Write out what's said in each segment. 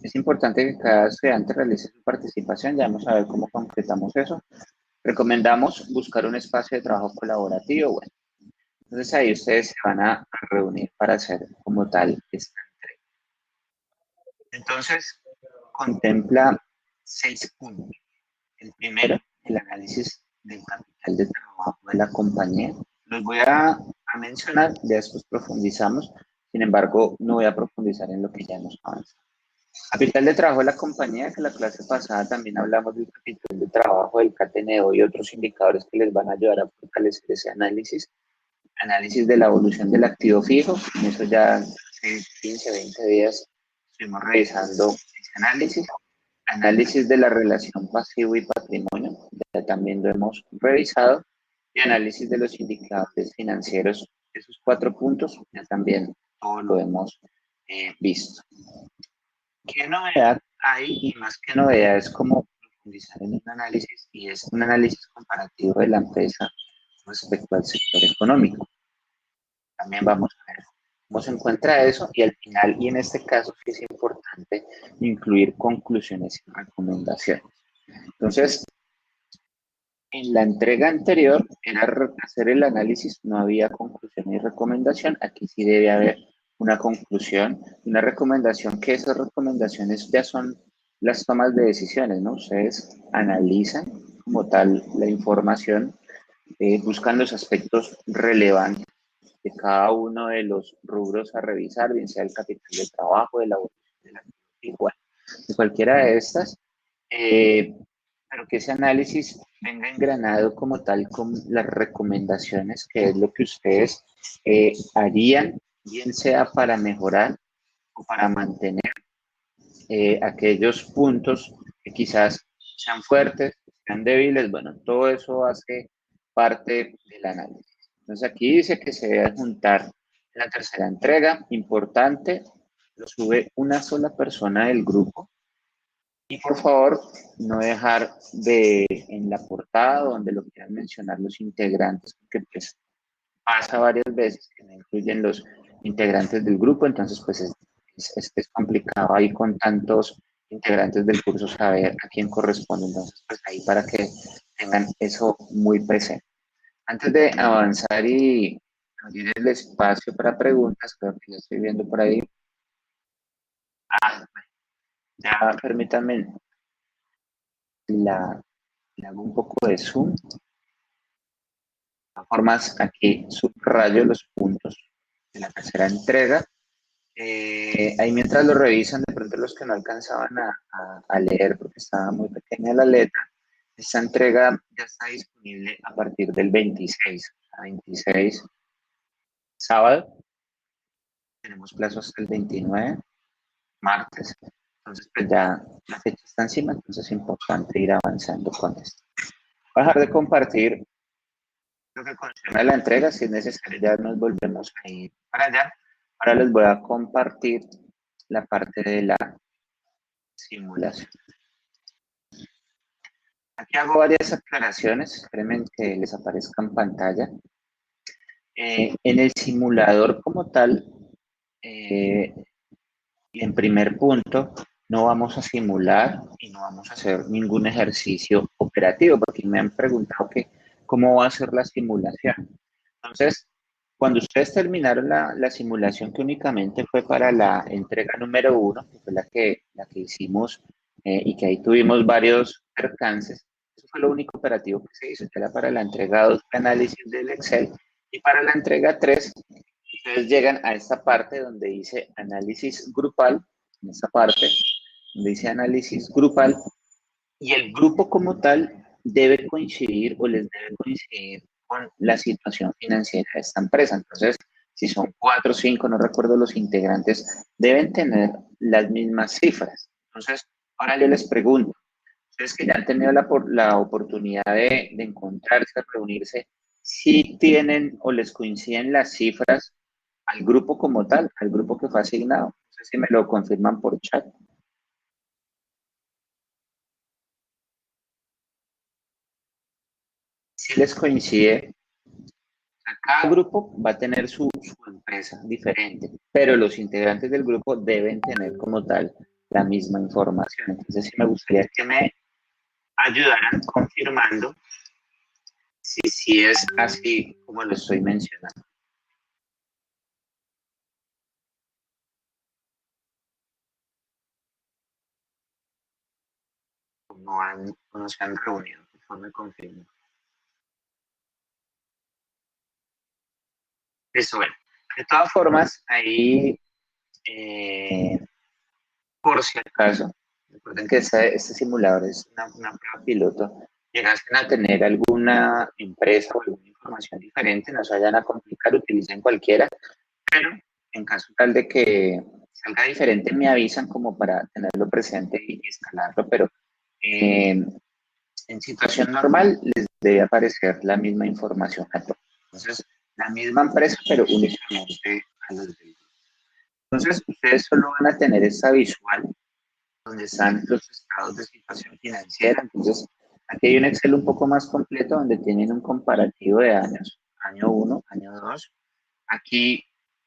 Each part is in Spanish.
Es importante que cada estudiante realice su participación. Ya vamos a ver cómo concretamos eso. Recomendamos buscar un espacio de trabajo colaborativo. Bueno, entonces ahí ustedes se van a reunir para hacer como tal esta entrega. Entonces, contempla 6 puntos. El primero, el análisis del capital de trabajo de la compañía. Los voy a mencionar, ya después profundizamos. Sin embargo, no voy a profundizar en lo que ya hemos avanzado. Capital de trabajo de la compañía, que la clase pasada también hablamos del capital de trabajo del CATNEO y otros indicadores que les van a ayudar a fortalecer ese análisis. Análisis de la evolución del activo fijo, eso ya hace 15, 20 días estuvimos revisando ese análisis. Análisis de la relación pasivo y patrimonio, ya también lo hemos revisado. Y análisis de los indicadores financieros, esos 4 puntos, ya también todo lo hemos visto. ¿Qué novedad hay? Y más que novedad es como profundizar en un análisis, y es un análisis comparativo de la empresa respecto al sector económico. También vamos a ver cómo se encuentra eso, y al final, y en este caso sí es importante incluir conclusiones y recomendaciones. Entonces, en la entrega anterior era hacer el análisis, no había conclusión y recomendación. Aquí sí debe haber una conclusión, una recomendación, que esas recomendaciones ya son las tomas de decisiones, ¿no? Ustedes analizan como tal la información, buscan los aspectos relevantes de cada uno de los rubros a revisar, bien sea el capital de trabajo, de la igual, de cualquiera de estas, pero que ese análisis venga engranado como tal con las recomendaciones, que es lo que ustedes harían, bien sea para mejorar o para mantener aquellos puntos que quizás sean fuertes, sean débiles. Bueno, todo eso hace parte del análisis. Entonces aquí dice que se debe juntar la tercera entrega, importante, lo sube una sola persona del grupo. Y por favor, no dejar de en la portada donde lo quieran mencionar los integrantes, porque pues pasa varias veces que no incluyen los integrantes del grupo. Entonces pues es complicado ahí con tantos integrantes del curso saber a quién corresponde. Entonces pues ahí para que tengan eso muy presente. Antes de avanzar y abrir el espacio para preguntas, creo que ya estoy viendo por ahí. Ya permítanme, le hago un poco de zoom. De todas formas, aquí subrayo los puntos de la tercera entrega. Ahí mientras lo revisan, de pronto los que no alcanzaban a leer porque estaba muy pequeña la letra, esta entrega ya está disponible a partir del 26, a 26 sábado. Tenemos plazo hasta el 29, martes. Entonces, pues ya la fecha está encima, entonces es importante ir avanzando con esto. Voy a dejar de compartir lo que concierne a la entrega. Si es necesario, ya nos volvemos a ir para allá. Ahora les voy a compartir la parte de la simulación. Aquí hago varias aclaraciones, esperen que les aparezca en pantalla. En el simulador como tal, en primer punto, no vamos a simular y no vamos a hacer ningún ejercicio operativo, porque me han preguntado que cómo va a ser la simulación. Entonces, cuando ustedes terminaron la simulación, que únicamente fue para la entrega número 1, que fue la que hicimos, y que ahí tuvimos varios percances, eso fue lo único operativo que se hizo, que era para la entrega 2, análisis del Excel, y para la entrega 3, ustedes llegan a esta parte donde dice análisis grupal, en esta parte, donde dice análisis grupal, y el grupo como tal debe coincidir o les debe coincidir con la situación financiera de esta empresa. Entonces, si son 4 o 5, no recuerdo los integrantes, deben tener las mismas cifras. Entonces, ahora yo les pregunto, ustedes que ya han tenido la oportunidad de encontrarse, de reunirse, si tienen o les coinciden las cifras al grupo como tal, al grupo que fue asignado. No sé si me lo confirman por chat. Si les coincide, cada grupo va a tener su empresa diferente, pero los integrantes del grupo deben tener como tal la misma información. Entonces, sí me gustaría que me ayudaran confirmando si es así como lo estoy mencionando. No se han reunido, por favor me confirmen. Eso, bueno. De todas formas, ahí, por si acaso, recuerden que este simulador es una prueba piloto. Llegasen a tener alguna empresa o alguna información diferente, no se vayan a complicar, utilicen cualquiera, pero en caso tal de que salga diferente, me avisan como para tenerlo presente y escalarlo, pero en situación normal les debe aparecer la misma información a todos. Entonces, la misma empresa, pero únicamente a los de. Entonces, ustedes solo van a tener esta visual donde están los estados de situación financiera. Entonces, aquí hay un Excel un poco más completo donde tienen un comparativo de años, año 1, año 2. Aquí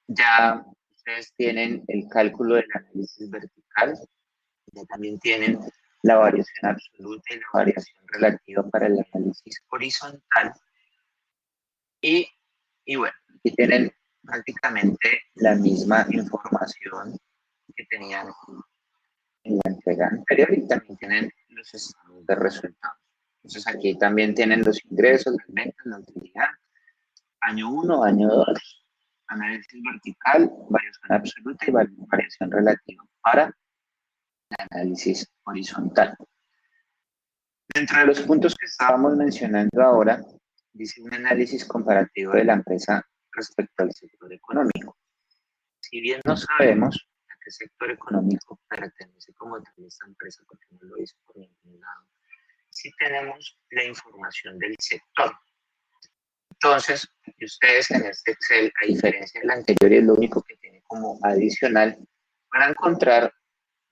ya ustedes tienen el cálculo del análisis vertical, ya también tienen la variación absoluta y la variación relativa para el análisis horizontal. Y bueno, aquí tienen prácticamente la misma información que tenían en la entrega anterior y también tienen los estados de resultados. Entonces aquí también tienen los ingresos, las ventas, la utilidad, año 1, año 2, análisis vertical, variación absoluta y variación relativa para el análisis horizontal. Dentro de los puntos que estábamos mencionando ahora, dice un análisis comparativo de la empresa respecto al sector económico. Si bien no sabemos a qué sector económico pertenece como tal esta empresa, porque no lo dice por ningún lado, sí tenemos la información del sector. Entonces, ustedes en este Excel, a diferencia del anterior, y es lo único que tiene como adicional, van a encontrar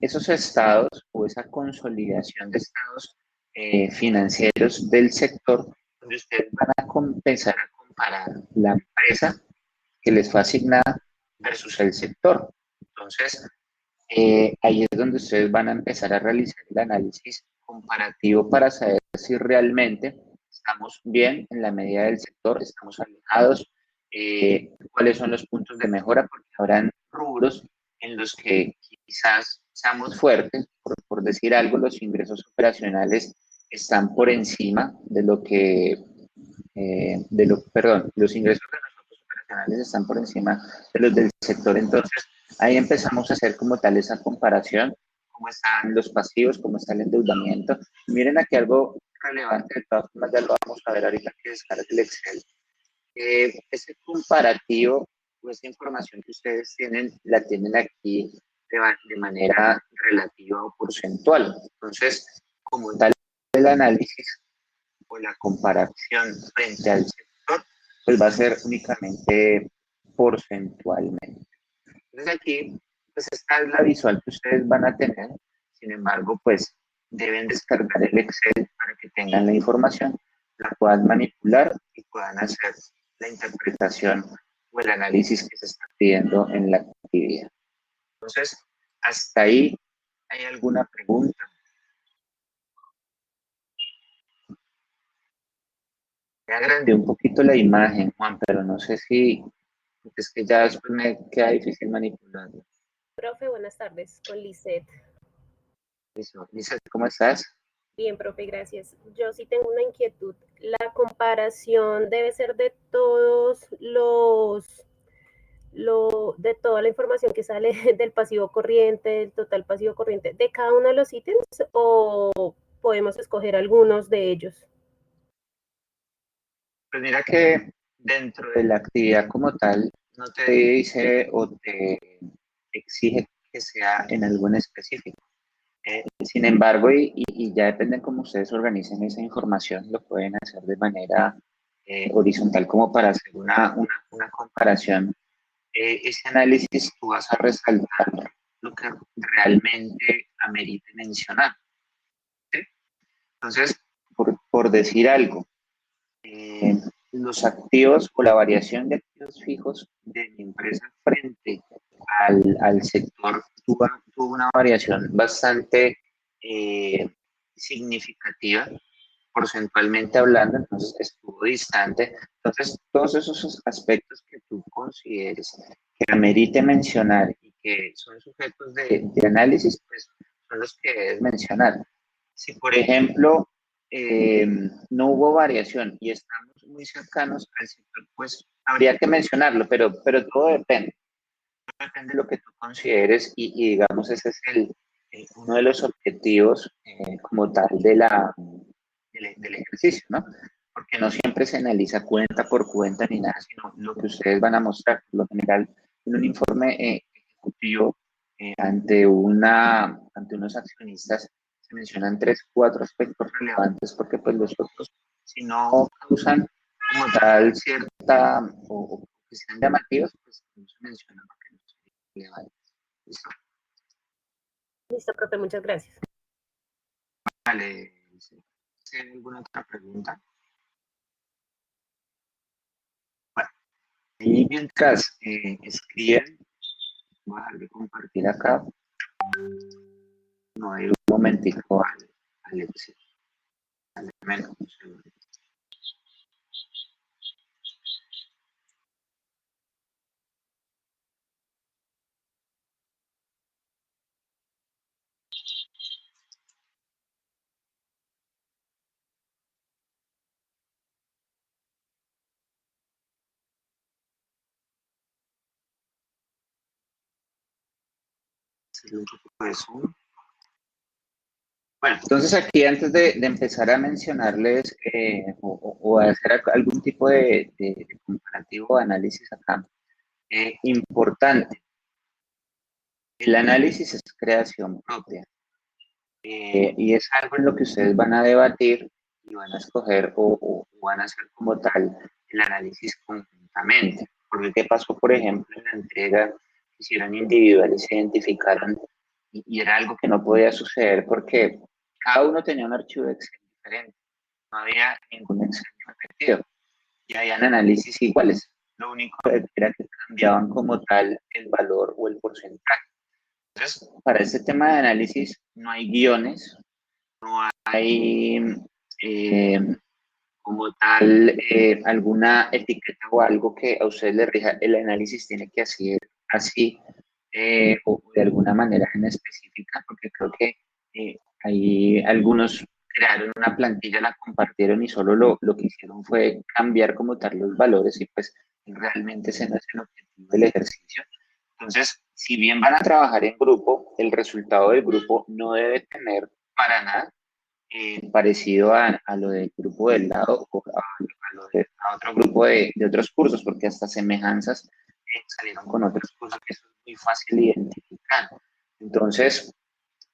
esos estados o esa consolidación de estados financieros del sector, donde ustedes van a empezar a comparar la empresa que les fue asignada versus el sector. Entonces, ahí es donde ustedes van a empezar a realizar el análisis comparativo para saber si realmente estamos bien en la medida del sector, estamos alejados, cuáles son los puntos de mejora, porque habrán rubros en los que quizás seamos fuertes, por decir algo, los ingresos operacionales están por encima de lo que, perdón, los ingresos de nosotros operacionales están por encima de los del sector. Entonces, ahí empezamos a hacer como tal esa comparación, cómo están los pasivos, cómo está el endeudamiento. Miren aquí algo relevante, de todas formas ya lo vamos a ver ahorita que descargue el Excel. Ese comparativo o esa información que ustedes tienen, la tienen aquí de manera relativa o porcentual. Entonces, como tal el análisis o la comparación frente al sector, pues va a ser únicamente porcentualmente. Entonces aquí, pues esta es la visual que ustedes van a tener. Sin embargo, pues deben descargar el Excel para que tengan la información, la puedan manipular y puedan hacer la interpretación o el análisis que se está pidiendo en la actividad. Entonces, hasta ahí, ¿hay alguna pregunta? Me agrandé un poquito la imagen, Juan, pero no sé si es que ya después me queda difícil manipularlo. Profe, buenas tardes, con Lisette. Listo. Lisa, ¿cómo estás? Bien, profe, gracias. Yo sí tengo una inquietud. ¿La comparación debe ser de todos de toda la información que sale del pasivo corriente, del total pasivo corriente, de cada uno de los ítems, o podemos escoger algunos de ellos? Pues mira que dentro de la actividad como tal, no te dice o te exige que sea en algo en específico. Sin embargo, y ya depende cómo ustedes organicen esa información, lo pueden hacer de manera horizontal como para hacer una comparación. Ese análisis tú vas a resaltar lo que realmente amerite mencionar. ¿Sí? Entonces, por decir algo, los activos o la variación de activos fijos de mi empresa frente al sector tuvo tuvo una variación bastante significativa, porcentualmente hablando, entonces estuvo distante. Entonces, todos esos aspectos que tú consideres que amerite mencionar y que son sujetos de análisis, pues son los que debes mencionar. Si, por ejemplo, no hubo variación y estamos muy cercanos al sector, pues habría que mencionarlo, pero todo depende. Depende de lo que tú consideres y digamos, ese es uno de los objetivos como tal del ejercicio, ¿no? Porque no siempre se analiza cuenta por cuenta ni nada, sino lo que ustedes van a mostrar. Por lo general, en un informe ejecutivo ante unos accionistas se mencionan 3, 4 aspectos relevantes porque pues los otros, si no causan como tal cierta o que sean llamativos, pues no se mencionan porque no son relevantes. ¿Listo? Listo, profe, muchas gracias. Vale. ¿Tiene alguna otra pregunta? Bueno, y mientras escriben, voy a dejar de compartir acá. No hay un momentico al Excel. Al menos un segundo. Hacerle un poco de zoom. Bueno, entonces aquí antes de empezar a mencionarles o a hacer algún tipo de comparativo o análisis acá, importante, el análisis es creación propia y es algo en lo que ustedes van a debatir y van a escoger o van a hacer como tal el análisis conjuntamente. Porque qué pasó, por ejemplo, en la entrega, hicieron individuales, se identificaron y era algo que no podía suceder porque cada uno tenía un archivo de Excel diferente, no había ningún Excel repetido y habían análisis iguales. Lo único era que cambiaban como tal el valor o el porcentaje. Entonces, para este tema de análisis no hay guiones, no hay eh, como tal alguna etiqueta o algo que a usted le rija. El análisis tiene que hacer así o de alguna manera en específica, porque creo que hay algunos crearon una plantilla, la compartieron y solo lo que hicieron fue cambiar como tal los valores y pues realmente ese no es el objetivo del ejercicio. Entonces, si bien van a trabajar en grupo, el resultado del grupo no debe tener para nada parecido a lo del grupo del lado o a otro grupo de otros cursos, porque hasta semejanzas salieron con otros cursos que eso es muy fácil identificar. Entonces,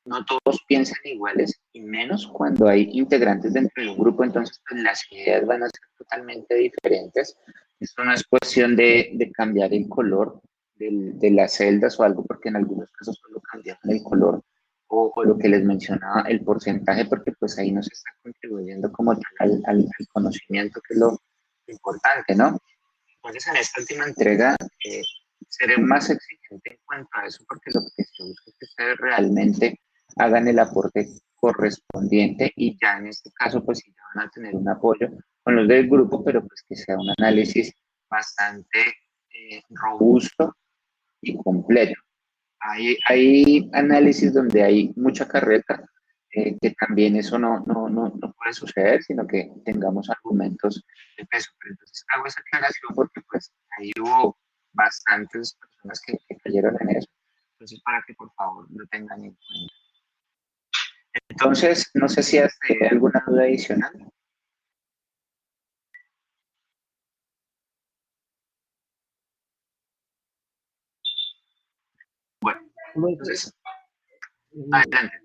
no todos piensan iguales y menos cuando hay integrantes dentro de un grupo, entonces pues, las ideas van a ser totalmente diferentes. Esto no es cuestión de cambiar el color de las celdas o algo, porque en algunos casos solo cambiaron el color o lo que les mencionaba, el porcentaje, porque pues ahí no se está contribuyendo como tal al conocimiento, que es lo importante, ¿no? Entonces en esta última entrega seré más exigente en cuanto a eso, porque lo que se busca es que ustedes realmente hagan el aporte correspondiente y ya en este caso pues sí ya van a tener un apoyo con los del grupo, pero pues que sea un análisis bastante robusto y completo. Hay análisis donde hay mucha carreta, que también eso no puede suceder, sino que tengamos argumentos de peso. Pero entonces hago esa aclaración porque pues ahí hubo bastantes personas que cayeron en eso. Entonces, para que por favor lo tengan en cuenta. Entonces, no sé si has alguna duda adicional. Bueno, entonces, adelante.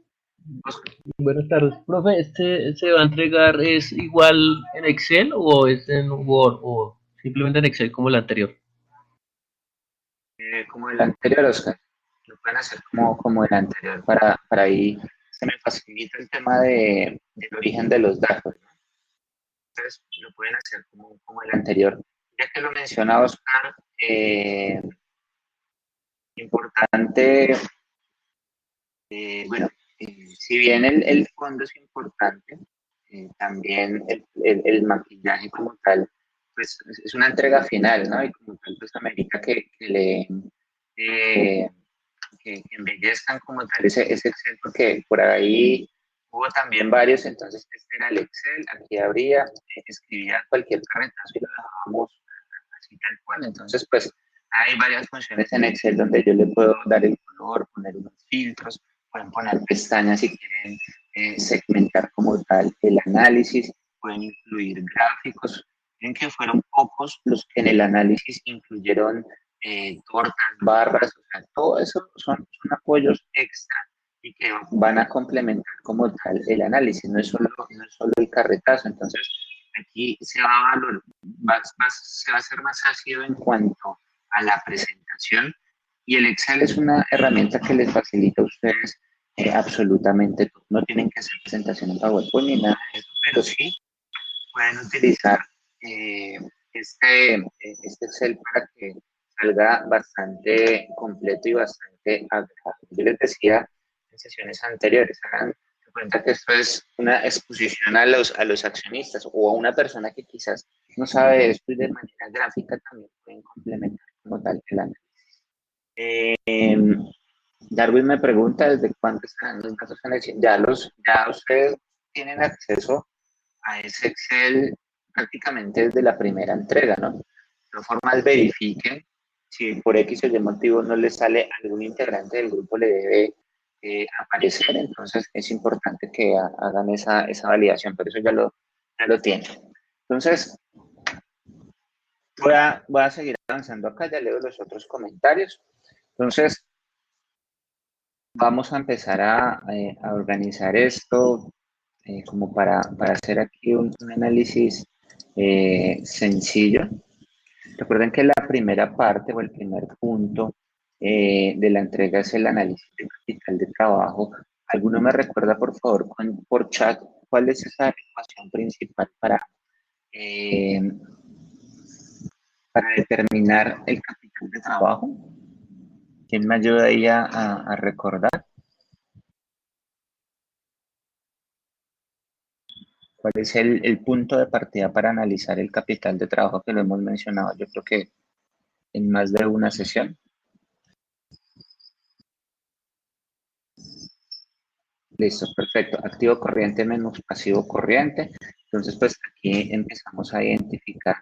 Oscar. Buenas tardes, profe. ¿Este se va a entregar es igual en Excel o es en Word o simplemente en Excel como el anterior? Como el anterior, Oscar. Lo pueden hacer como el anterior para ahí se me facilita el tema del origen de los datos, ¿no? Entonces lo pueden hacer como el anterior. Ya que lo menciona Oscar, importante Bueno, si bien el fondo es importante, también el maquillaje como tal, pues es una entrega final, ¿no? Y como tal, pues amerita eh, que embellezcan como tal ese Excel, porque por ahí hubo también varios, entonces este era el Excel, aquí habría, escribía cualquier carretazo y lo dejábamos así tal cual. Entonces, pues hay varias funciones en Excel donde yo le puedo dar el color, poner unos filtros, pueden poner pestañas si quieren segmentar como tal el análisis, pueden incluir gráficos. Miren que fueron pocos los que en el análisis incluyeron tortas, barras, o sea, todo eso son apoyos extra y que van a complementar como tal el análisis, no es solo el carretazo. Entonces, aquí se va a se va a hacer más ácido en cuanto a la presentación y el Excel es una herramienta que les facilita a ustedes absolutamente todo. No tienen que hacer presentación en PowerPoint ni nada de eso, pero sí pueden utilizar eh, este Excel para que salga bastante completo y bastante agradable. Yo les decía en sesiones anteriores, hagan de cuenta que esto es una exposición a los accionistas o a una persona que quizás no sabe esto y de manera gráfica también pueden complementar como tal el análisis. Darwin me pregunta desde cuándo están los datos en Excel. Ya ustedes tienen acceso a ese Excel prácticamente desde la primera entrega, ¿no? De todas formas, verifiquen si por X o Y motivo no le sale algún integrante del grupo, le debe aparecer, entonces es importante que hagan esa validación, pero eso ya lo tienen. Entonces, voy a seguir avanzando acá, ya leo los otros comentarios. Entonces, vamos a empezar a organizar esto como para hacer aquí un análisis sencillo. Recuerden que la primera parte o el primer punto de la entrega es el análisis de capital de trabajo. ¿Alguno me recuerda, por favor, por chat, cuál es esa ecuación principal eh, para determinar el capital de trabajo? ¿Quién me ayuda ahí a recordar? ¿Cuál es el punto de partida para analizar el capital de trabajo que lo hemos mencionado? Yo creo que en más de una sesión. Listo, perfecto. Activo corriente menos pasivo corriente. Entonces, pues aquí empezamos a identificar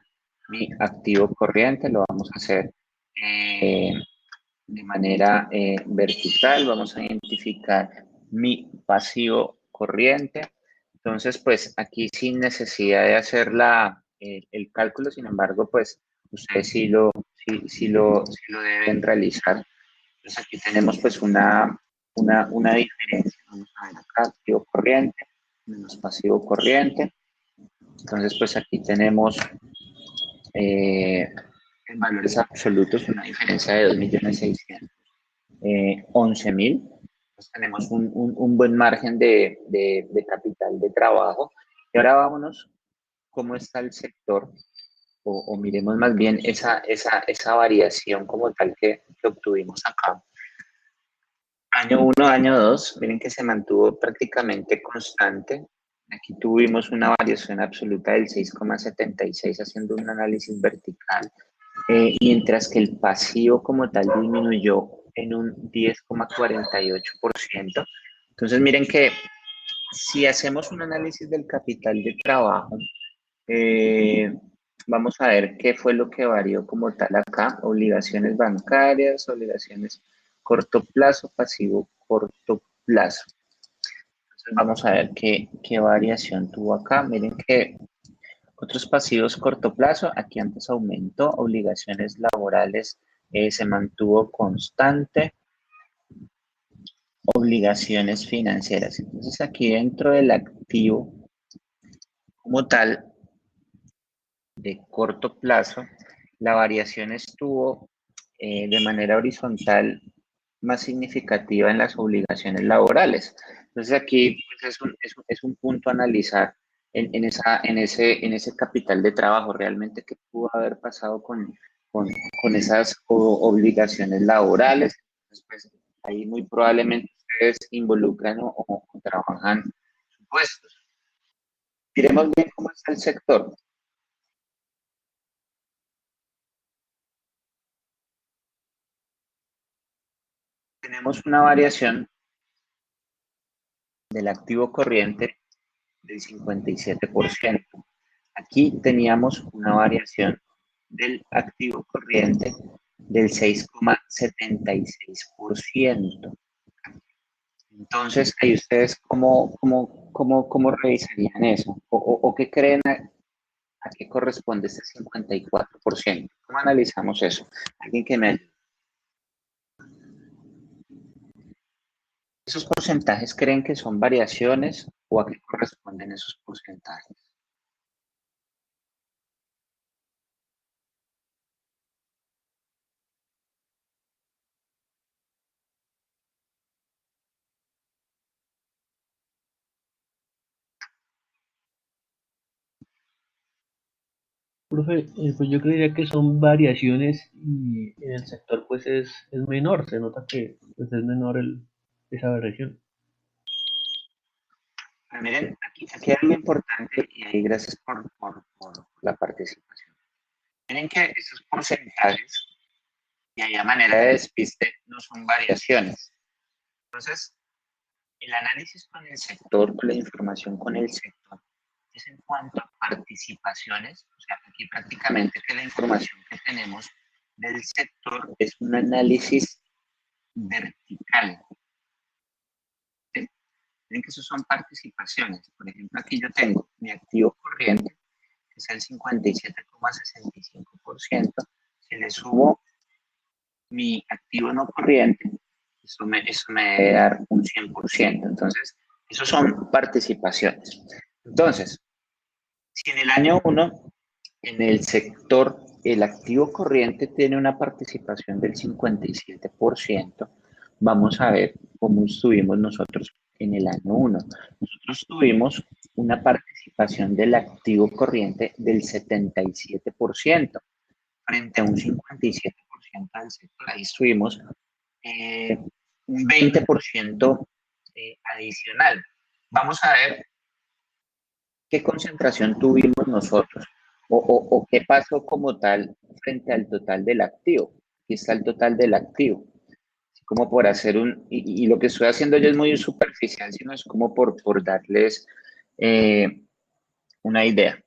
mi activo corriente. Lo vamos a hacer de manera vertical. Vamos a identificar mi pasivo corriente. Entonces, pues aquí sin necesidad de hacer el cálculo, sin embargo, pues ustedes sí lo deben realizar. Entonces aquí tenemos pues una diferencia. Vamos a ver acá, activo corriente menos pasivo corriente. Entonces pues aquí tenemos en valores absolutos una diferencia de 2.611.000. Entonces tenemos un buen margen de capital de trabajo. Y ahora vámonos cómo está el sector o miremos más bien esa variación como tal que obtuvimos acá. Año 1, año 2, miren que se mantuvo prácticamente constante. Aquí tuvimos una variación absoluta del 6,76 haciendo un análisis vertical, mientras que el pasivo como tal disminuyó en un 10,48%. Entonces miren que si hacemos un análisis del capital de trabajo, eh, vamos a ver qué fue lo que varió como tal acá. Obligaciones bancarias, obligaciones corto plazo, pasivo corto plazo. Entonces vamos a ver qué variación tuvo acá. Miren que otros pasivos corto plazo, aquí antes aumentó, obligaciones laborales se mantuvo constante, obligaciones financieras. Entonces aquí dentro del activo como tal, de corto plazo, la variación estuvo de manera horizontal más significativa en las obligaciones laborales. Entonces aquí pues, es un punto a analizar en ese capital de trabajo, realmente qué pudo haber pasado con esas obligaciones laborales. Entonces, pues, ahí muy probablemente ustedes involucran o trabajan supuestos. Miremos bien cómo está el sector. Tenemos una variación del activo corriente del 57%. Aquí teníamos una variación del activo corriente del 6,76%. Entonces, ahí ustedes, ¿cómo revisarían eso? ¿O qué creen a qué corresponde este 54%? ¿Cómo analizamos eso? ¿Alguien que me ayude? ¿Esos porcentajes creen que son variaciones o a qué corresponden esos porcentajes? Profe, pues yo creería que son variaciones y en el sector pues es menor, se nota que pues es menor esa variación. Pero miren, aquí hay algo importante y ahí gracias por la participación. Miren que esos porcentajes, y ahí a manera de despiste, no son variaciones. Entonces, el análisis con el sector, con la información con el sector, es en cuanto a participaciones, o sea, aquí prácticamente que la información que tenemos del sector es un análisis vertical. ¿Sí? Miren que eso son participaciones. Por ejemplo, aquí yo tengo mi activo corriente, que es el 57,65%. Si le subo mi activo no corriente, eso me debe dar un 100%. Entonces, eso son participaciones. Entonces, si en el año 1, en el sector, el activo corriente tiene una participación del 57%, vamos a ver cómo estuvimos nosotros en el año 1. Nosotros tuvimos una participación del activo corriente del 77% frente a un 57% del sector. Ahí estuvimos un 20% adicional. Vamos a ver qué concentración tuvimos nosotros o qué pasó como tal frente al total del activo. Aquí está el total del activo. Así como por hacer y lo que estoy haciendo yo es muy superficial, sino es como por darles una idea.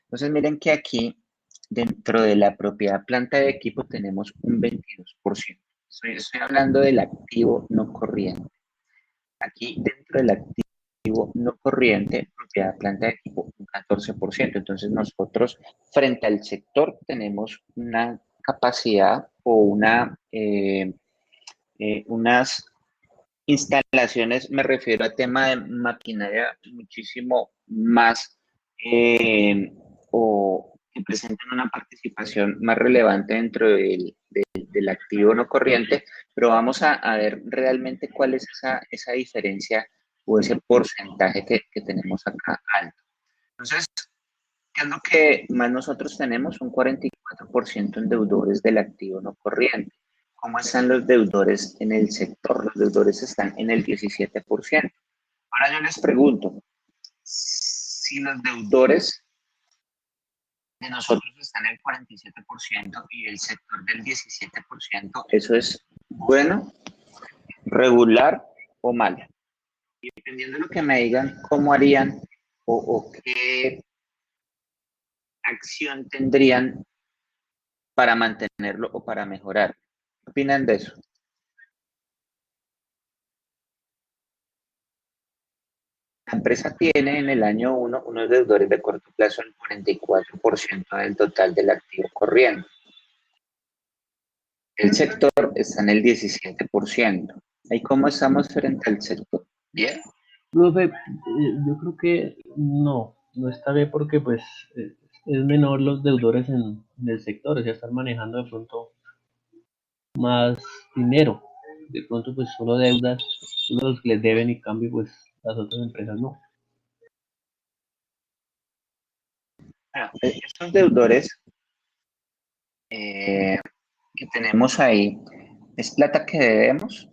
Entonces miren que aquí dentro de la propiedad planta de equipo tenemos un 22%. Estoy hablando del activo no corriente. Aquí dentro del activo no corriente, propiedad planta de equipo, un 14%. Entonces nosotros frente al sector tenemos una capacidad o unas instalaciones, me refiero a tema de maquinaria muchísimo más o que presentan una participación más relevante dentro del activo no corriente, pero vamos a ver realmente cuál es esa diferencia o ese porcentaje que tenemos acá alto. Entonces, ¿qué es lo que más nosotros tenemos? Un 44% en deudores del activo no corriente. ¿Cómo están los deudores en el sector? Los deudores están en el 17%. Ahora yo les pregunto, si los deudores de nosotros están en el 47% y el sector del 17%, ¿eso es bueno, regular o malo? Y dependiendo de lo que me digan, ¿cómo harían o qué acción tendrían para mantenerlo o para mejorar? ¿Qué opinan de eso? La empresa tiene en el año 1 unos deudores de corto plazo en 44% del total del activo corriente. El sector está en el 17%. ¿Y cómo estamos frente al sector? ¿Bien? Profe, yo creo que no está bien porque pues es menor los deudores en el sector, o sea, están manejando de pronto más dinero. De pronto pues solo deudas, solo los que les deben y cambio pues las otras empresas no. Bueno, estos deudores que tenemos ahí, ¿es plata que debemos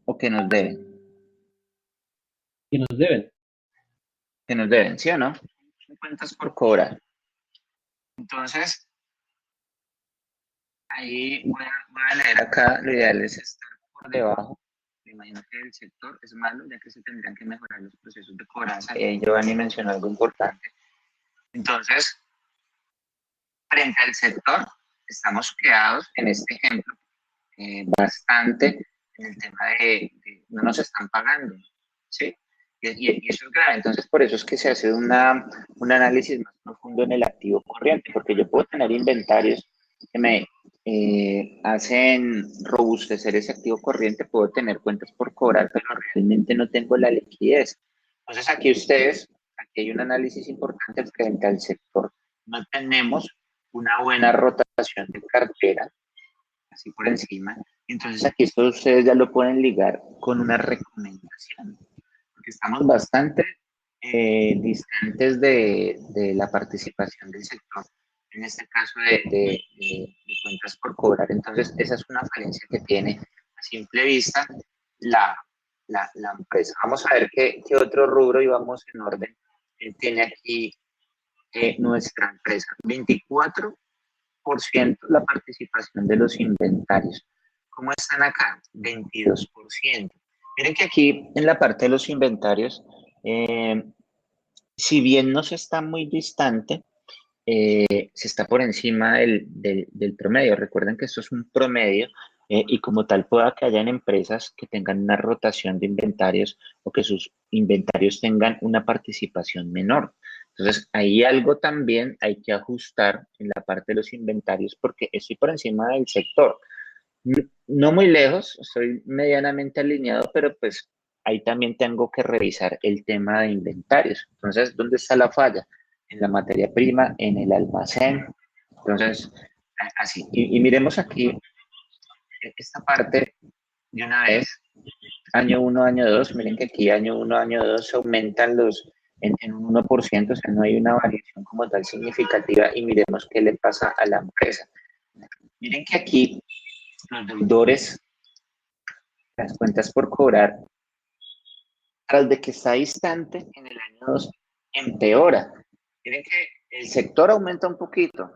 o que nos deben? que nos deben. Que nos deben, ¿sí o no? Son cuentas por cobrar. Entonces, ahí voy a leer acá, lo ideal es estar por debajo. Me imagino que el sector es malo, ya que se tendrían que mejorar los procesos de cobranza. Y ahí Giovanni mencionó algo importante. Entonces, frente al sector, estamos quedados en este ejemplo bastante en el tema de no nos están pagando, ¿sí? Y eso es grave. Entonces, por eso es que se hace un análisis más profundo en el activo corriente, porque yo puedo tener inventarios que me hacen robustecer ese activo corriente, puedo tener cuentas por cobrar, pero realmente no tengo la liquidez. Entonces, aquí hay un análisis importante frente al sector. No tenemos una buena rotación de cartera, así por encima. Entonces aquí esto ustedes ya lo pueden ligar con una recomendación, porque estamos bastante distantes de la participación del sector, en este caso de cuentas por cobrar. Entonces esa es una falencia que tiene a simple vista la empresa. Vamos a ver qué otro rubro y vamos en orden. Tiene aquí nuestra empresa, 24% la participación de los inventarios. ¿Cómo están acá? 22%. Miren que aquí en la parte de los inventarios, si bien no se está muy distante, se está por encima del promedio. Recuerden que esto es un promedio y como tal pueda que hayan empresas que tengan una rotación de inventarios o que sus inventarios tengan una participación menor. Entonces, ahí algo también hay que ajustar en la parte de los inventarios porque estoy por encima del sector. No muy lejos, estoy medianamente alineado, pero pues ahí también tengo que revisar el tema de inventarios. Entonces, ¿dónde está la falla? En la materia prima, en el almacén. Entonces, así. Y miremos aquí esta parte de una vez, año 1, año 2. Miren que aquí año 1, año 2 se aumentan en un 1%, o sea, no hay una variación como tal significativa y miremos qué le pasa a la empresa. Miren que aquí los deudores, las cuentas por cobrar, tras de que está distante, en el año 2 empeora. Miren que el sector aumenta un poquito,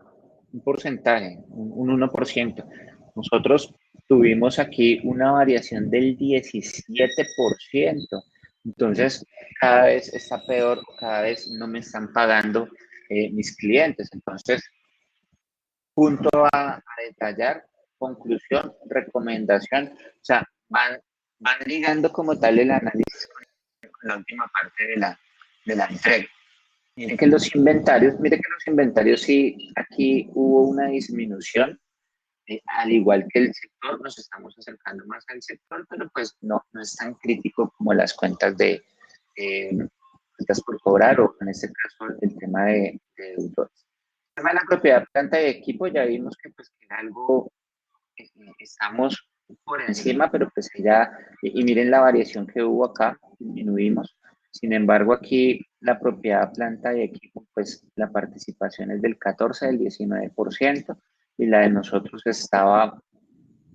un porcentaje, un 1%. Nosotros tuvimos aquí una variación del 17%. Entonces, cada vez está peor, cada vez no me están pagando mis clientes. Entonces, punto a detallar, conclusión, recomendación. O sea, van ligando como tal el análisis con la última parte de la entrega. Mire que los inventarios sí, aquí hubo una disminución, al igual que el sector, nos estamos acercando más al sector, pero pues no es tan crítico como las cuentas de cuentas por cobrar o en este caso el tema de deudores. El tema de la propiedad, planta y equipo, ya vimos que pues que era algo, estamos por encima, pero pues ya, y miren la variación que hubo acá, disminuimos. Sin embargo, aquí la propiedad, planta y equipo, pues la participación es del 14, del 19%, y la de nosotros estaba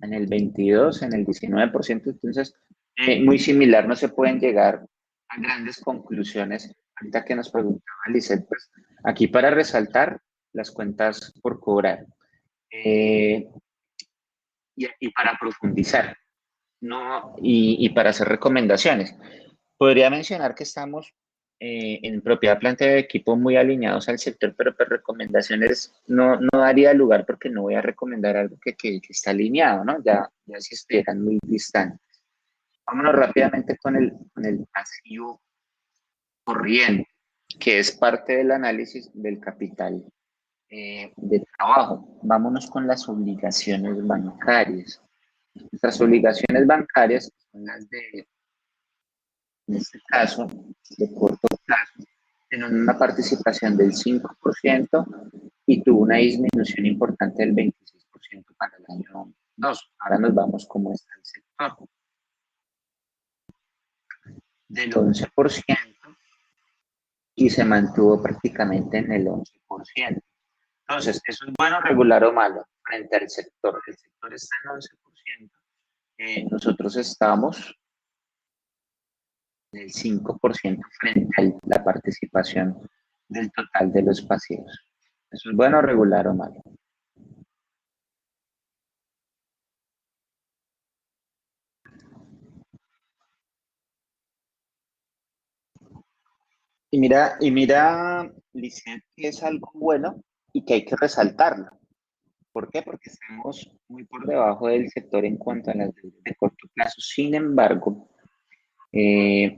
en el 22, en el 19%, entonces muy similar, no se pueden llegar a grandes conclusiones. Ahorita que nos preguntaba Lisset, pues aquí para resaltar las cuentas por cobrar y para profundizar, ¿no? Y para hacer recomendaciones. Podría mencionar que estamos en propiedad, planta de equipo muy alineados al sector, pero por recomendaciones no daría lugar porque no voy a recomendar algo que está alineado, ¿no? Ya si estuvieran muy distantes. Vámonos rápidamente con el pasivo corriente, que es parte del análisis del capital de trabajo. Vámonos con las obligaciones bancarias. Nuestras obligaciones bancarias son las en este caso, de corto plazo, tienen una participación del 5% y tuvo una disminución importante del 26% para el año 2. Ahora nos vamos cómo está el sector. Del 11% y se mantuvo prácticamente en el 11%. Entonces, ¿eso es bueno, regular o malo frente al sector? El sector está en 11%. Nosotros estamos el 5% frente a la participación del total de los pasivos. ¿Eso es bueno, regular o malo? Y mira, Lisset, que es algo bueno y que hay que resaltarlo. ¿Por qué? Porque estamos muy por debajo del sector en cuanto a las deudas de corto plazo. Sin embargo, eh,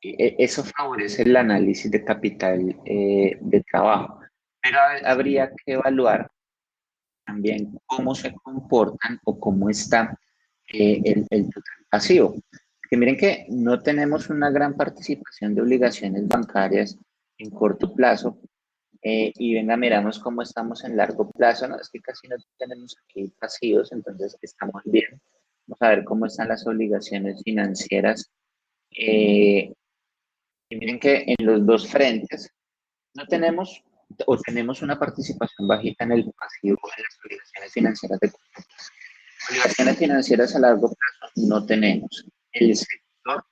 eso favorece el análisis de capital de trabajo. Pero habría que evaluar también cómo se comportan o cómo está el total pasivo. Que miren que no tenemos una gran participación de obligaciones bancarias en corto plazo, y venga, miramos cómo estamos en largo plazo, ¿no? Es que casi no tenemos aquí pasivos, entonces estamos bien. Vamos a ver cómo están las obligaciones financieras. Y miren que en los dos frentes no tenemos o tenemos una participación bajita en el pasivo en las obligaciones financieras de corto plazo. Obligaciones financieras a largo plazo no tenemos. El sector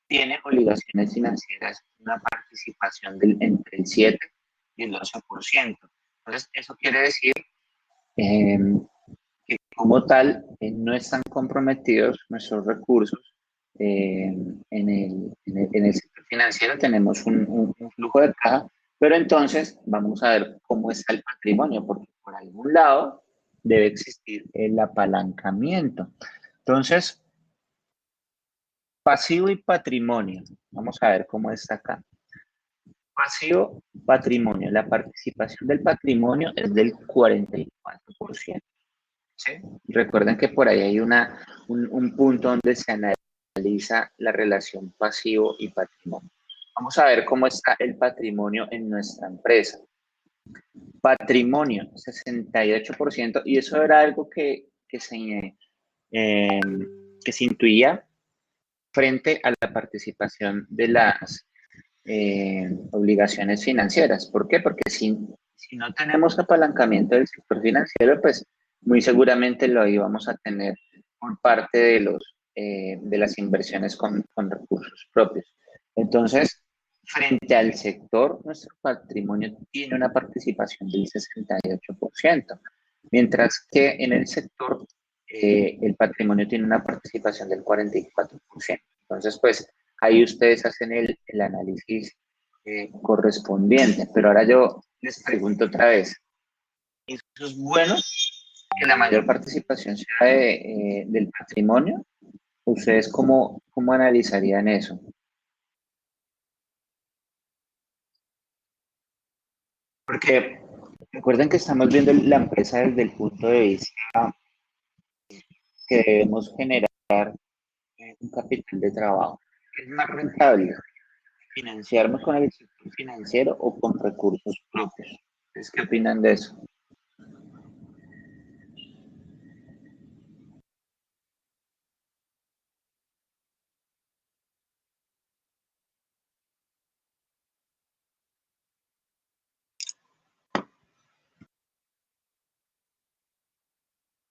tiene obligaciones financieras, una participación entre el 7 y el 12%. Entonces, eso quiere decir eh, que como tal no están comprometidos nuestros recursos en el sector financiero. Tenemos un flujo de caja, pero entonces vamos a ver cómo está el patrimonio, porque por algún lado debe existir el apalancamiento. Entonces, pasivo y patrimonio. Vamos a ver cómo está acá. Pasivo, patrimonio. La participación del patrimonio es del 44%. ¿Sí? Recuerden que por ahí hay un punto donde se analiza la relación pasivo y patrimonio. Vamos a ver cómo está el patrimonio en nuestra empresa. Patrimonio, 68%, y eso era algo eh, que se intuía frente a la participación de las obligaciones financieras. ¿Por qué? Porque si no tenemos apalancamiento del sector financiero, pues muy seguramente lo íbamos a tener por parte de las inversiones con recursos propios. Entonces, frente al sector, nuestro patrimonio tiene una participación del 68%, mientras que en el sector el patrimonio tiene una participación del 44%. Entonces, pues ahí ustedes hacen el análisis correspondiente. Pero ahora yo les pregunto otra vez, ¿eso es bueno que la mayor participación sea del patrimonio? ¿Ustedes cómo analizarían eso? Porque recuerden que estamos viendo la empresa desde el punto de vista que debemos generar un capital de trabajo. ¿Es más rentable financiarnos con el sector financiero o con recursos propios? ¿Ustedes qué opinan de eso?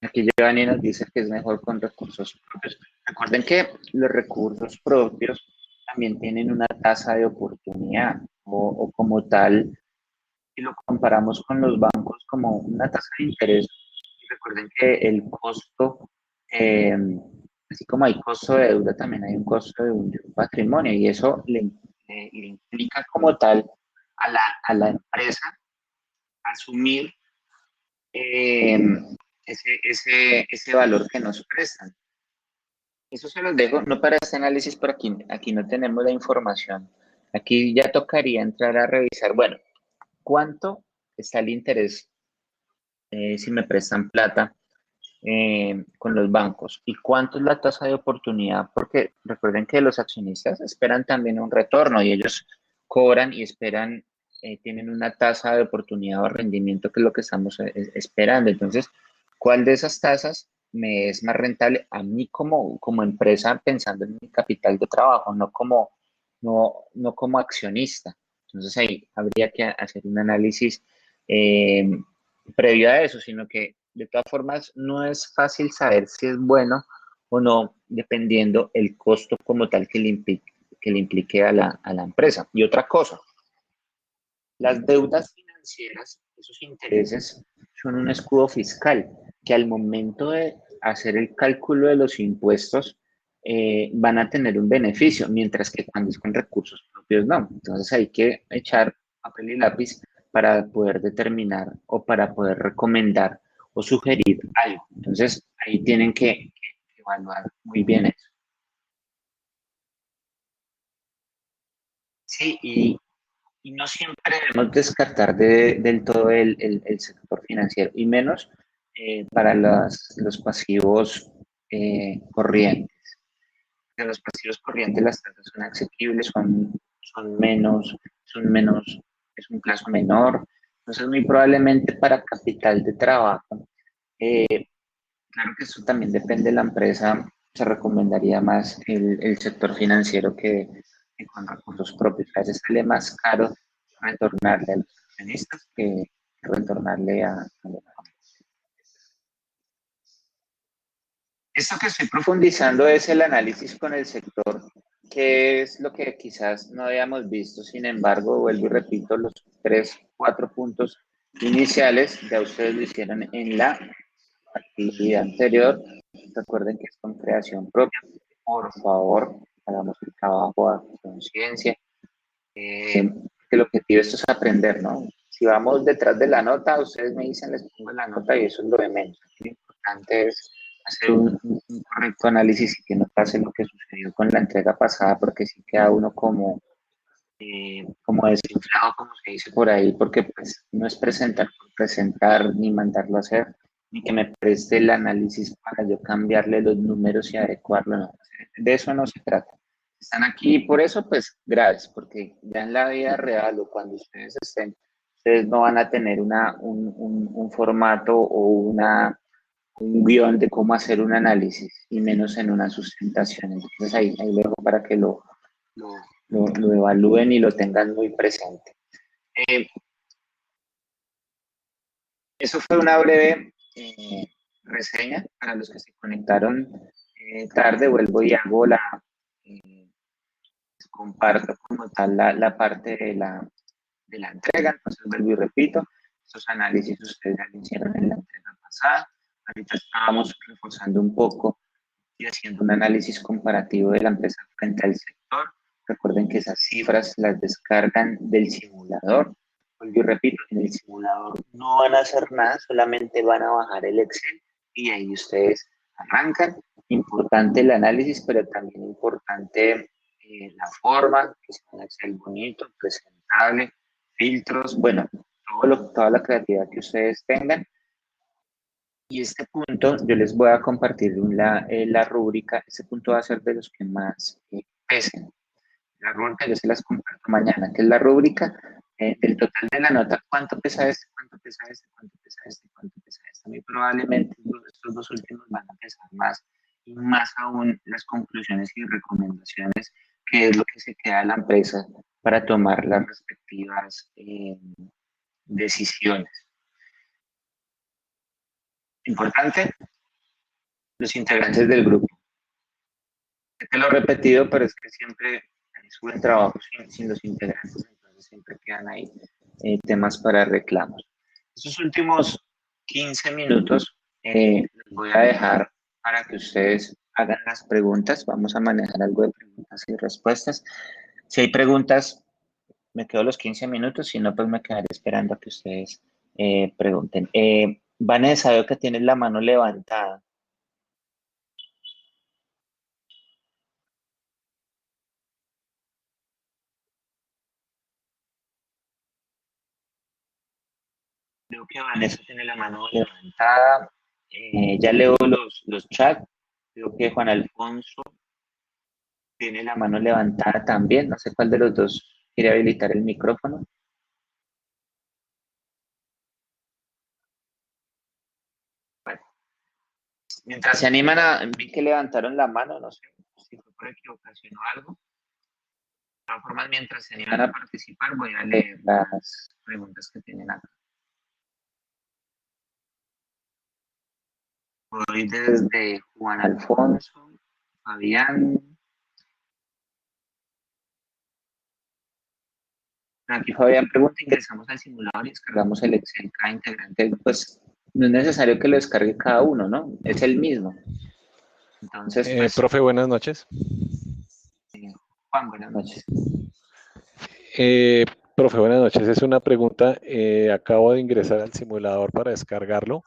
Aquí Giovanni nos dice que es mejor con recursos propios. Recuerden que los recursos propios también tienen una tasa de oportunidad o como tal, si lo comparamos con los bancos como una tasa de interés. Recuerden que el costo, eh, así como hay costo de deuda, también hay un costo de un patrimonio, y eso le implica como tal a la empresa asumir eh, ese valor que nos prestan. Eso se los dejo, no para este análisis, pero aquí no tenemos la información. Aquí ya tocaría entrar a revisar, bueno, ¿cuánto está el interés si me prestan plata con los bancos? ¿Y cuánto es la tasa de oportunidad? Porque recuerden que los accionistas esperan también un retorno y ellos cobran y esperan, tienen una tasa de oportunidad o rendimiento que es lo que estamos esperando. Entonces, ¿cuál de esas tasas me es más rentable a mí como empresa pensando en mi capital de trabajo, no como accionista? Entonces ahí habría que hacer un análisis eh, previo a eso, sino que de todas formas no es fácil saber si es bueno o no, dependiendo el costo como tal que que le implique a la empresa. Y otra cosa, las deudas financieras, esos intereses, son un escudo fiscal que al momento de hacer el cálculo de los impuestos van a tener un beneficio, mientras que cuando es con recursos propios no. Entonces hay que echar papel y lápiz para poder determinar o para poder recomendar o sugerir algo. Entonces ahí tienen que evaluar muy bien eso. Sí, y no siempre debemos descartar del todo el sector financiero, y menos para los pasivos corrientes. En los pasivos corrientes las tasas son asequibles, son menos, es un plazo menor. Entonces, muy probablemente para capital de trabajo, claro que eso también depende de la empresa, se recomendaría más el sector financiero que con recursos propios. A veces sale más caro retornarle a los accionistas que retornarle a los. Esto que estoy profundizando es el análisis con el sector, que es lo que quizás no habíamos visto. Sin embargo, vuelvo y repito, los 3, 4 puntos iniciales ya ustedes lo hicieron en la actividad anterior. Recuerden que es con creación propia. Por favor, hagamos el trabajo a conciencia. Que el objetivo de esto es aprender, ¿no? Si vamos detrás de la nota, ustedes me dicen, les pongo la nota y eso es lo de menos. Lo importante es hacer un correcto análisis y que no pase lo que sucedió con la entrega pasada, porque sí queda uno como desinflado, como se dice por ahí, porque pues no es presentar por presentar, ni mandarlo a hacer, ni que me preste el análisis para yo cambiarle los números y adecuarlo, no. De eso no se trata. Están aquí por eso, pues gracias, porque ya en la vida real o cuando ustedes estén, ustedes no van a tener un formato o un guión de cómo hacer un análisis, y menos en una sustentación. Entonces ahí lo dejo para que lo, lo evalúen y lo tengan muy presente. Eh, Eso fue una breve reseña para los que se conectaron tarde. Vuelvo y hago eh, comparto como tal la parte de la entrega. Entonces vuelvo y repito, estos análisis ustedes ya lo hicieron en la entrega pasada. Ahorita estábamos reforzando un poco y haciendo un análisis comparativo de la empresa frente al sector. Recuerden que esas cifras las descargan del simulador. Vuelvo y repito, en el simulador no van a hacer nada, solamente van a bajar el Excel y ahí ustedes arrancan. Importante el análisis, pero también importante la forma, que sea un Excel bonito, presentable, filtros, bueno, toda la creatividad que ustedes tengan. Y este punto, yo les voy a compartir la rúbrica. Este punto va a ser de los que más pesen. La rúbrica yo se las comparto mañana, que es la rúbrica del total de la nota. ¿Cuánto pesa este? ¿Cuánto pesa este? ¿Cuánto pesa este? ¿Cuánto pesa este? Muy probablemente estos dos últimos van a pesar más, y más aún las conclusiones y recomendaciones, que es lo que se queda a la empresa para tomar las respectivas decisiones. Importante, los integrantes del grupo. Te lo he repetido, pero es que siempre es buen trabajo sin los integrantes, entonces siempre quedan ahí temas para reclamos. Estos últimos 15 minutos los voy a dejar para que ustedes hagan las preguntas. Vamos a manejar algo de preguntas y respuestas. Si hay preguntas, me quedo los 15 minutos, si no, pues me quedaré esperando a que ustedes pregunten. Vanessa, veo que tienes la mano levantada. Veo que Vanessa tiene la mano levantada. Ya leo los chats. Veo que Juan Alfonso tiene la mano levantada también. No sé cuál de los dos quiere habilitar el micrófono. Bueno, mientras se animan vi que levantaron la mano, no sé si fue por equivocación o algo. De todas formas, mientras se animan a participar, voy a leer las preguntas que tienen acá. Voy desde Juan Alfonso, Fabián, Aquí Fabián pregunta, ingresamos al simulador y descargamos el Excel cada integrante. Pues no es necesario que lo descargue cada uno, ¿no? Es el mismo. Entonces, pues, Profe, buenas noches. Juan, buenas noches. Profe, buenas noches. Es una pregunta. Acabo de ingresar al simulador para descargarlo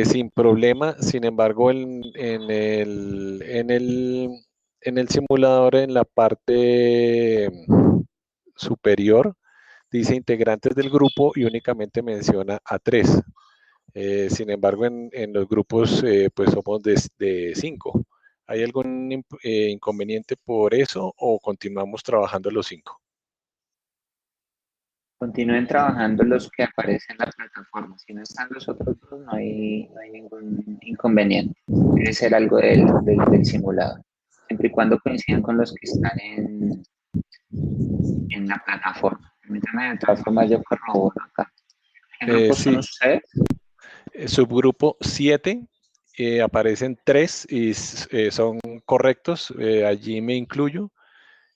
sin problema. Sin embargo, en el simulador, en la parte superior, dice integrantes del grupo y únicamente menciona a 3. Sin embargo, en los grupos, pues somos de 5. ¿Hay algún inconveniente por eso o continuamos trabajando los 5? Continúen trabajando los que aparecen en la plataforma. Si no están los otros dos, no hay ningún inconveniente. Debe ser algo del simulador. Siempre y cuando coincidan con los que están en la plataforma. Permítanme, de todas formas, yo corroboro acá. ¿Qué grupos son Sí, ustedes? subgrupo 7, aparecen 3 y son correctos. Allí me incluyo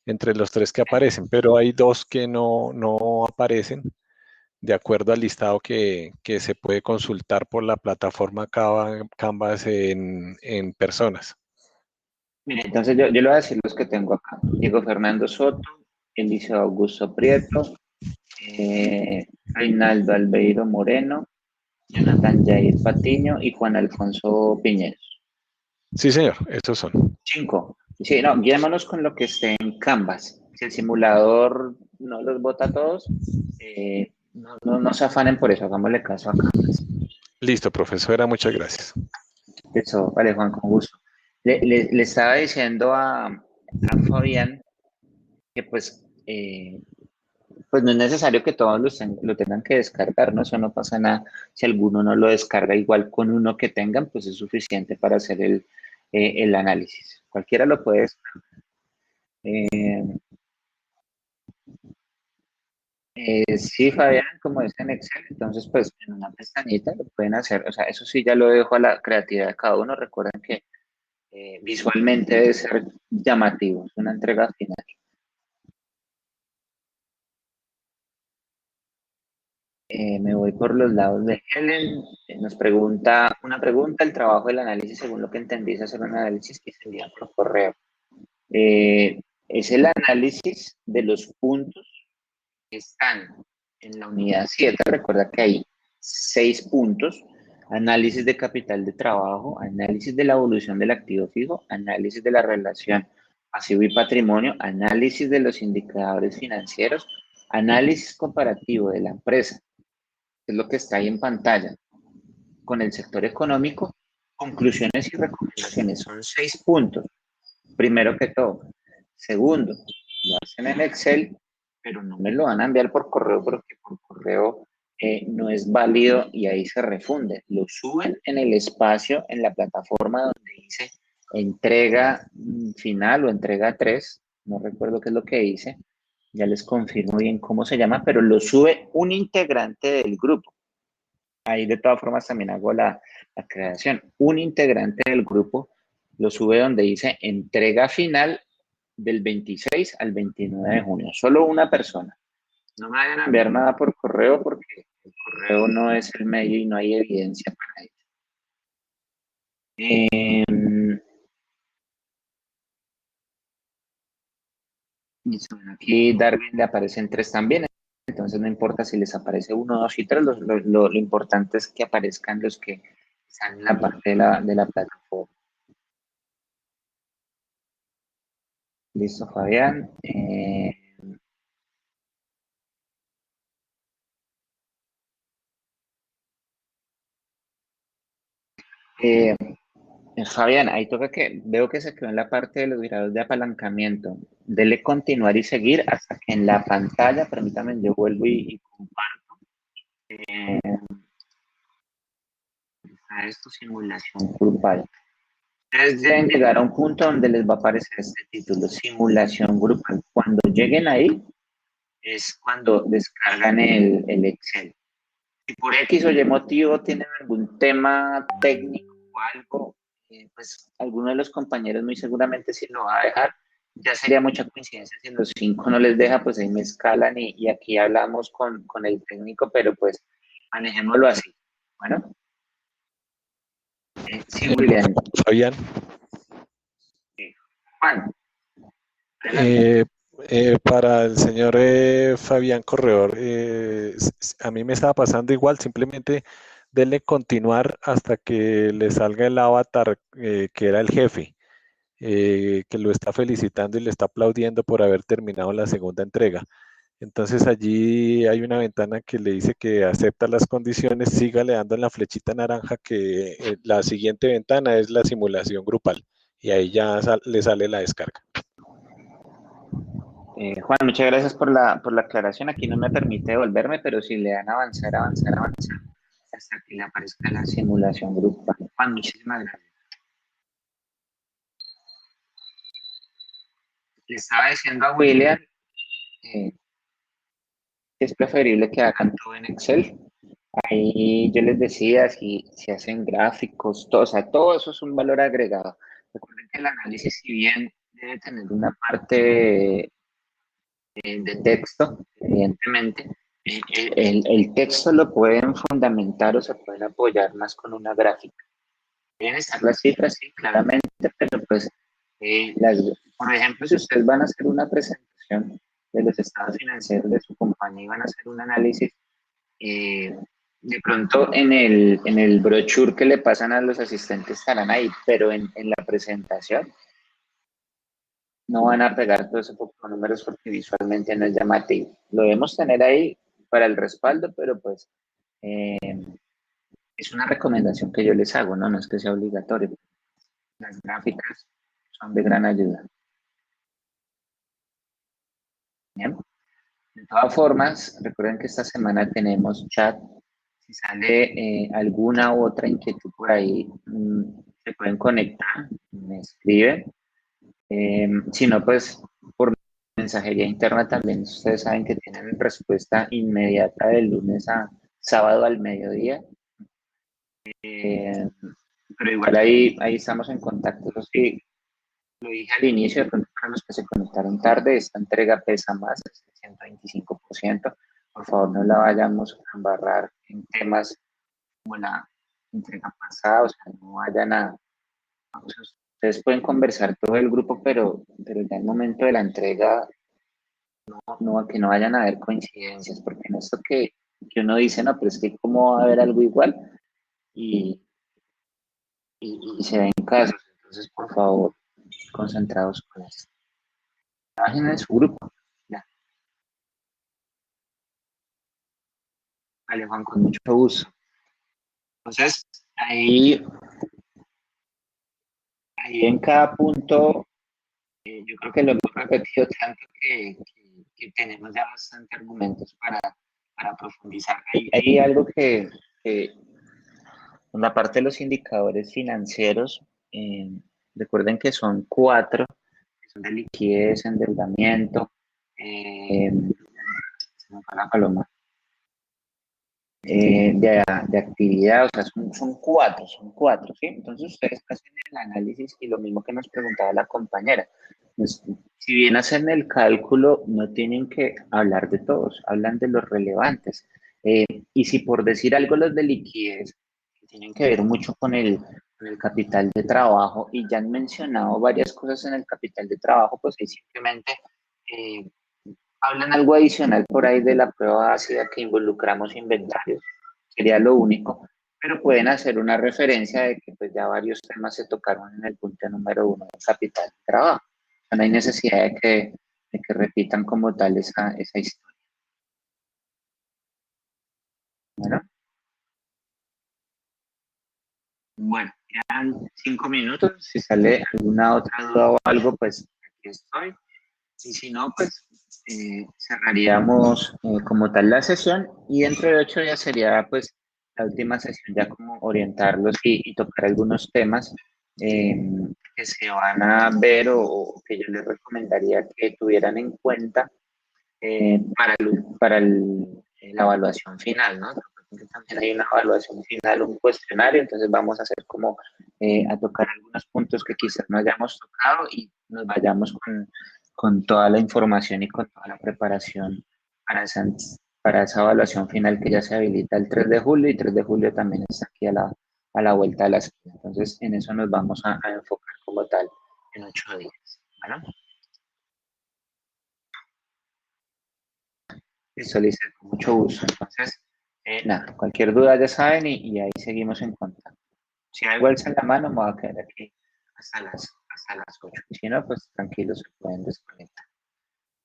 entre los 3 que aparecen, pero hay 2 que no aparecen de acuerdo al listado que se puede consultar por la plataforma Canvas en personas. Mire, entonces yo le voy a decir los que tengo acá. Diego Fernando Soto, Eliseo Augusto Prieto, Reinaldo Albeiro Moreno, Jonathan Jair Patiño y Juan Alfonso Piñeros. Sí, señor, estos son. 5. Sí, no, guiémonos con lo que esté en Canvas. Si el simulador no los bota a todos, no se afanen por eso, hagámosle caso a Canvas. Listo, profesora, muchas gracias. Eso, vale, Juan, con gusto. Le estaba diciendo a Fabián que pues no es necesario que todos lo tengan que descargar, ¿no? Eso no pasa nada. Si alguno no lo descarga, igual con uno que tengan, pues es suficiente para hacer el análisis. Cualquiera lo puede descargar. Sí, Fabián, como es en Excel, entonces pues en una pestañita lo pueden hacer. O sea, eso sí ya lo dejo a la creatividad de cada uno. Recuerden que visualmente debe ser llamativo, es una entrega final. Me voy por los lados de Helen. Nos pregunta una pregunta, el trabajo del análisis, según lo que entendí, es hacer un análisis que se envía por correo. Es el análisis de los puntos que están en la unidad 7. Recuerda que hay 6 puntos: análisis de capital de trabajo, análisis de la evolución del activo fijo, análisis de la relación pasivo y patrimonio, análisis de los indicadores financieros, análisis comparativo de la empresa, es lo que está ahí en pantalla, con el sector económico, conclusiones y recomendaciones. Son 6 puntos, primero que todo. Segundo, lo hacen en Excel, pero no me lo van a enviar por correo porque por correo no es válido y ahí se refunde. Lo suben en el espacio, en la plataforma donde dice entrega final o entrega 3, no recuerdo qué es lo que dice, ya les confirmo bien cómo se llama, pero lo sube un integrante del grupo. Ahí de todas formas también hago la creación. Un integrante del grupo lo sube donde dice entrega final del 26 al 29 de junio. Solo una persona. No me vayan a enviar nada por correo porque el correo no es el medio y no hay evidencia para ello. Aquí Darwin le aparecen 3 también, entonces no importa si les aparece 1, 2 y 3, lo importante es que aparezcan los que están en la parte de la plataforma. Listo, Fabián. Fabián, ahí toca que veo que se quedó en la parte de los grados de apalancamiento. Dele continuar y seguir hasta que en la pantalla, permítame, yo vuelvo y comparto. A esto, simulación grupal. Ustedes deben llegar a un punto donde les va a aparecer este título, simulación grupal. Cuando lleguen ahí, es cuando descargan el Excel. Si por X o Y motivo tienen algún tema técnico o algo, pues alguno de los compañeros muy seguramente sí lo va a dejar. ya sería mucha coincidencia si los 5 no les deja, pues ahí me escalan y aquí hablamos con el técnico, pero pues manejémoslo así. Bueno, sí, William. Fabián. Juan, adelante. Para el señor Fabián Corredor, a mí me estaba pasando igual, simplemente denle continuar hasta que le salga el avatar que era el jefe, que lo está felicitando y le está aplaudiendo por haber terminado la segunda entrega. Entonces allí hay una ventana que le dice que acepta las condiciones, sígale dando en la flechita naranja que la siguiente ventana es la simulación grupal y ahí ya le sale la descarga. Juan, muchas gracias por la aclaración. Aquí no me permite devolverme, pero si le dan avanzar, hasta que le aparezca la simulación grupal. Juan, muchísimas gracias. Le estaba diciendo a William que es preferible que hagan todo en Excel. Ahí yo les decía, si hacen gráficos, todo, o sea, todo eso es un valor agregado. Recuerden que el análisis, si bien debe tener una parte de texto, evidentemente, el texto lo pueden fundamentar o se pueden apoyar más con una gráfica. Pueden estar las cifras, sí, claramente, pero pues, por ejemplo, si ustedes van a hacer una presentación de los estados financieros de su compañía y van a hacer un análisis, de pronto en el brochure que le pasan a los asistentes estarán ahí, pero en la presentación no van a pegar todo ese poco de números porque visualmente no es llamativo. Lo debemos tener ahí para el respaldo, pero pues eh, es una recomendación que yo les hago, ¿no? No es que sea obligatorio. Las gráficas son de gran ayuda. Bien. De todas formas, recuerden que esta semana tenemos chat. Si sale alguna u otra inquietud por ahí, se pueden conectar, me escriben. Si no, pues por mensajería interna también. Ustedes saben que tienen respuesta inmediata del lunes a sábado al mediodía. Pero igual ahí estamos en contacto. Eso sí, lo dije al inicio, de pronto para los que se conectaron tarde, esta entrega pesa más, es el 125%. Por favor, no la vayamos a embarrar en temas como la entrega pasada, o sea, no vayan o sea, ustedes pueden conversar todo el grupo, pero ya el momento de la entrega, que no vayan a haber coincidencias, porque en esto que uno dice, no, pero es que cómo va a haber algo igual y, y se ven casos, entonces por favor, concentrados con esto. Trabajen en su grupo. Ya. Vale, Juan, con mucho gusto. Entonces, ahí en cada punto, yo creo que lo hemos repetido tanto que tenemos ya bastante argumentos para profundizar. Hay algo que en la parte de los indicadores financieros, recuerden que son 4, que son de liquidez, endeudamiento, se me fue la paloma, de actividad, o sea, son 4, ¿sí? Entonces ustedes hacen el análisis y lo mismo que nos preguntaba la compañera. Pues, si bien hacen el cálculo, no tienen que hablar de todos, hablan de los relevantes. Y si por decir algo los de liquidez, que tienen que ver mucho con el capital de trabajo, y ya han mencionado varias cosas en el capital de trabajo, pues ahí simplemente eh, hablan algo adicional por ahí de la prueba ácida que involucramos inventarios, sería lo único, pero pueden hacer una referencia de que pues ya varios temas se tocaron en el punto número 1 del capital de trabajo. O sea, no hay necesidad de que repitan como tal esa historia. Bueno, quedan 5 minutos. Si sale alguna otra duda o algo, pues aquí estoy. Y si no, pues cerraríamos como tal la sesión y dentro de 8 días sería pues la última sesión ya como orientarlos y tocar algunos temas eh, que se van a ver o que yo les recomendaría que tuvieran en cuenta para la evaluación final, ¿no? que también hay una evaluación final, un cuestionario, entonces vamos a hacer como a tocar algunos puntos que quizás no hayamos tocado y nos vayamos con toda la información y con toda la preparación para esa evaluación final que ya se habilita el 3 de julio y 3 de julio también está aquí a la vuelta de la esquina. Entonces, en eso nos vamos a enfocar como tal en 8 días. ¿Vale? Listo, Lisa, con mucho gusto. Entonces, nada, cualquier duda ya saben y ahí seguimos en contacto. Si hay bolsa en la mano, me voy a quedar aquí hasta las 8. Si no, pues tranquilos, se pueden desconectar.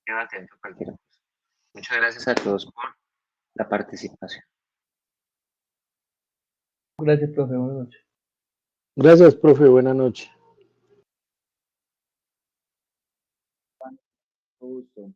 Quedo atento a cualquier cosa. Muchas gracias a todos por la participación. Gracias, profe. Buenas noches. Gracias, profe. Buenas noches. Gusto.